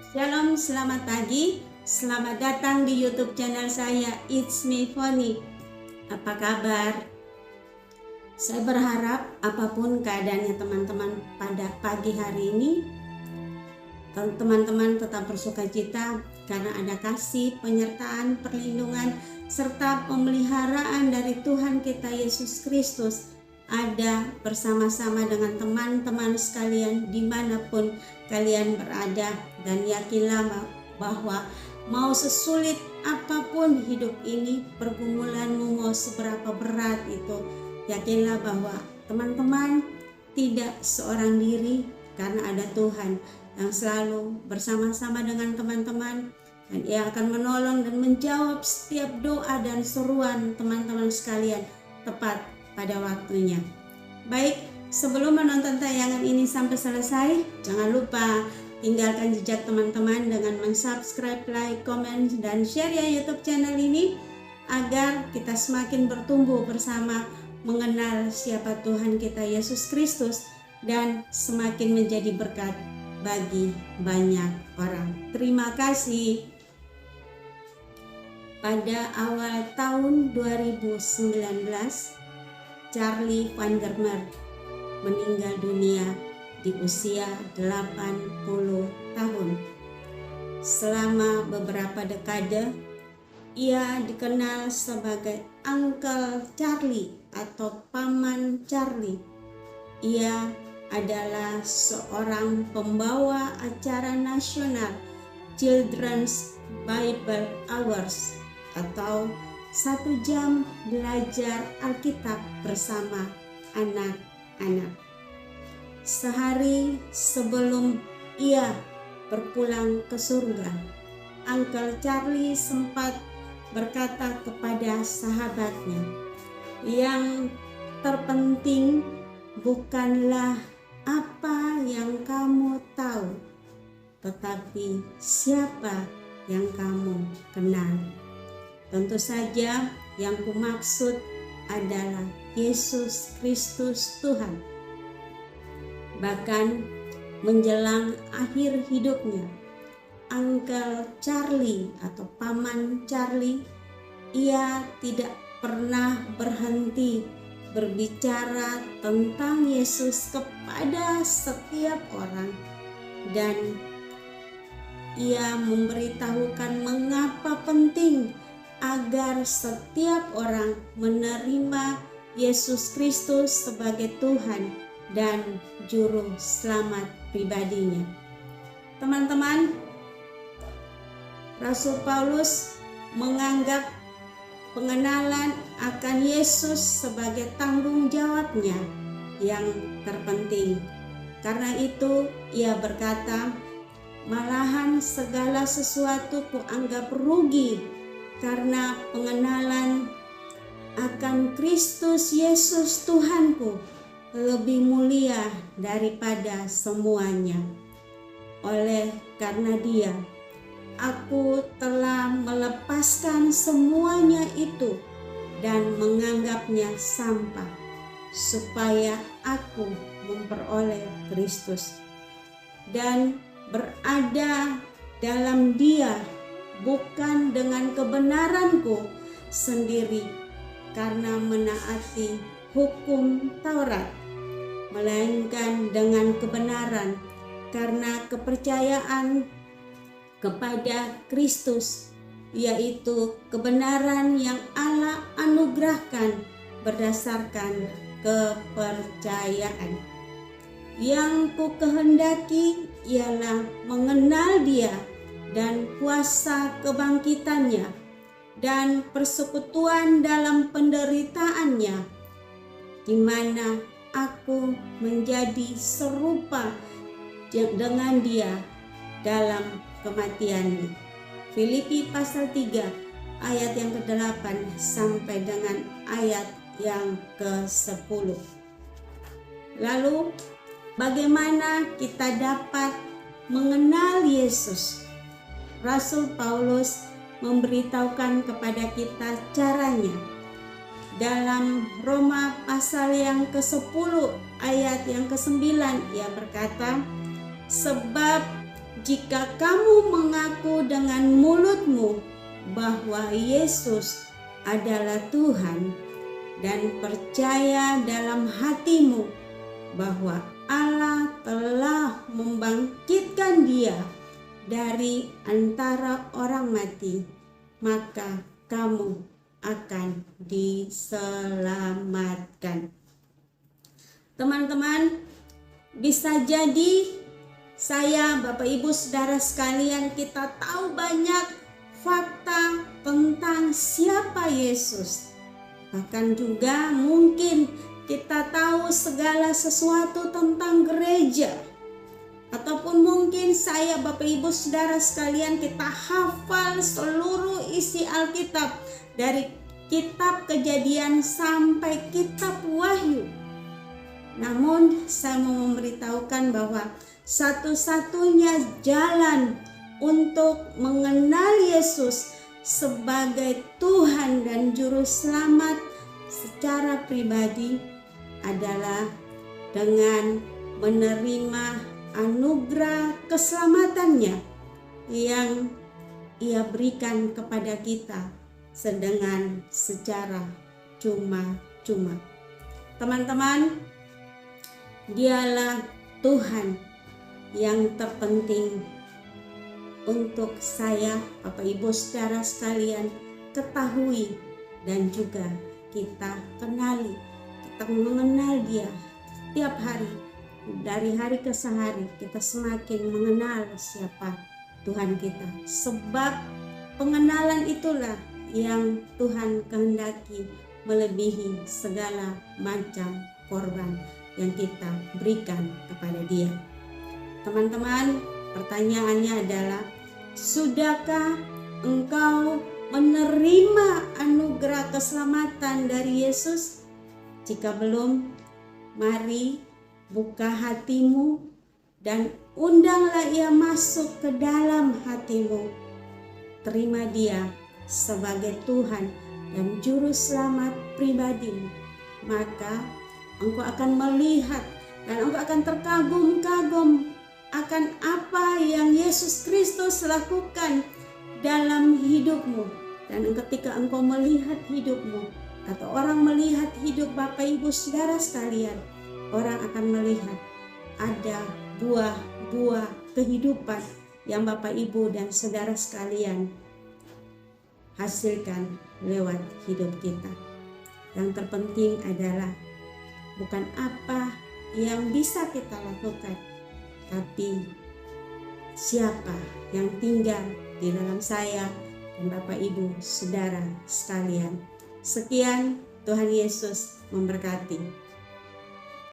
Shalom, selamat pagi. Selamat datang di YouTube channel saya, It's Me Foni. Apa kabar? Saya berharap apapun keadaannya teman-teman pada pagi hari ini, teman-teman tetap bersukacita karena ada kasih, penyertaan, perlindungan, serta pemeliharaan dari Tuhan kita Yesus Kristus ada bersama-sama dengan teman-teman sekalian dimanapun kalian berada. Dan yakinlah bahwa mau sesulit apapun hidup ini, pergumulanmu mau seberapa berat itu, yakinlah bahwa teman-teman tidak seorang diri karena ada Tuhan yang selalu bersama-sama dengan teman-teman, dan Ia akan menolong dan menjawab setiap doa dan seruan teman-teman sekalian tepat pada waktunya. Baik, sebelum menonton tayangan ini sampai selesai, jangan lupa tinggalkan jejak teman-teman dengan mensubscribe, like, komen, dan share ya YouTube channel ini, agar kita semakin bertumbuh bersama mengenal siapa Tuhan kita Yesus Kristus dan semakin menjadi berkat bagi banyak orang. Terima kasih. Pada awal tahun 2019, Charlie Van der Mer meninggal dunia di usia 80 tahun. Selama beberapa dekade, ia dikenal sebagai Uncle Charlie atau Paman Charlie. Ia adalah seorang pembawa acara nasional Children's Bible Hours atau 1 jam belajar Alkitab bersama anak-anak. Sehari sebelum ia berpulang ke surga, Uncle Charlie sempat berkata kepada sahabatnya, "Yang terpenting bukanlah apa yang kamu tahu, tetapi siapa yang kamu kenal." Tentu saja yang kumaksud adalah Yesus Kristus Tuhan. Bahkan menjelang akhir hidupnya, Uncle Charlie atau Paman Charlie, ia tidak pernah berhenti berbicara tentang Yesus kepada setiap orang, dan ia memberitahukan mengapa penting agar setiap orang menerima Yesus Kristus sebagai Tuhan dan juru selamat pribadinya. Teman-teman, Rasul Paulus menganggap pengenalan akan Yesus sebagai tanggung jawabnya yang terpenting. Karena itu ia berkata, "Malahan segala sesuatu kuanggap rugi karena pengenalan akan Kristus Yesus Tuhanku lebih mulia daripada semuanya. Oleh karena Dia, aku telah melepaskan semuanya itu dan menganggapnya sampah, supaya aku memperoleh Kristus dan berada dalam Dia, bukan dengan kebenaranku sendiri karena menaati hukum Taurat, melainkan dengan kebenaran karena kepercayaan kepada Kristus, yaitu kebenaran yang Allah anugerahkan berdasarkan kepercayaan. Yang ku kehendaki ialah mengenal Dia dan kuasa kebangkitannya dan persekutuan dalam penderitaannya, di mana aku menjadi serupa dengan Dia dalam kematiannya." Filipi pasal 3 ayat yang ke-8 sampai dengan ayat yang ke-10. Lalu bagaimana kita dapat mengenal Yesus? Rasul Paulus memberitahukan kepada kita caranya. Dalam Roma pasal yang ke-10 ayat yang ke-9 ia berkata, "Sebab jika kamu mengaku dengan mulutmu bahwa Yesus adalah Tuhan dan percaya dalam hatimu bahwa Allah telah membangkitkan Dia dari antara orang mati, maka kamu akan diselamatkan. Teman-teman, bisa jadi saya, Bapak Ibu, Saudara sekalian, kita tahu banyak fakta tentang siapa Yesus. Bahkan juga mungkin kita tahu segala sesuatu tentang gereja. Ataupun mungkin saya, Bapak Ibu Saudara sekalian, kita hafal seluruh isi Alkitab dari kitab Kejadian sampai kitab Wahyu. Namun saya mau memberitahukan bahwa satu-satunya jalan untuk mengenal Yesus sebagai Tuhan dan Juru Selamat secara pribadi adalah dengan menerima anugerah keselamatannya yang Ia berikan kepada kita dengan secara cuma-cuma. Teman-teman, Dialah Tuhan yang terpenting untuk saya, Bapak Ibu Saudara sekalian, ketahui dan juga kita kenali. Kita mengenal Dia setiap hari. Dari hari ke hari kita semakin mengenal siapa Tuhan kita. Sebab pengenalan itulah yang Tuhan kehendaki melebihi segala macam korban yang kita berikan kepada Dia. Teman-teman, pertanyaannya adalah, sudahkah engkau menerima anugerah keselamatan dari Yesus? Jika belum, mari buka hatimu dan undanglah Ia masuk ke dalam hatimu. Terima Dia sebagai Tuhan dan Juru Selamat pribadimu. Maka engkau akan melihat dan engkau akan terkagum-kagum akan apa yang Yesus Kristus lakukan dalam hidupmu. Dan ketika engkau melihat hidupmu atau orang melihat hidup Bapak Ibu Saudara sekalian, orang akan melihat ada buah-buah kehidupan yang Bapak Ibu dan Saudara sekalian hasilkan lewat hidup kita. Yang terpenting adalah bukan apa yang bisa kita lakukan, tapi siapa yang tinggal di dalam saya dan Bapak Ibu Saudara sekalian. Sekian, Tuhan Yesus memberkati.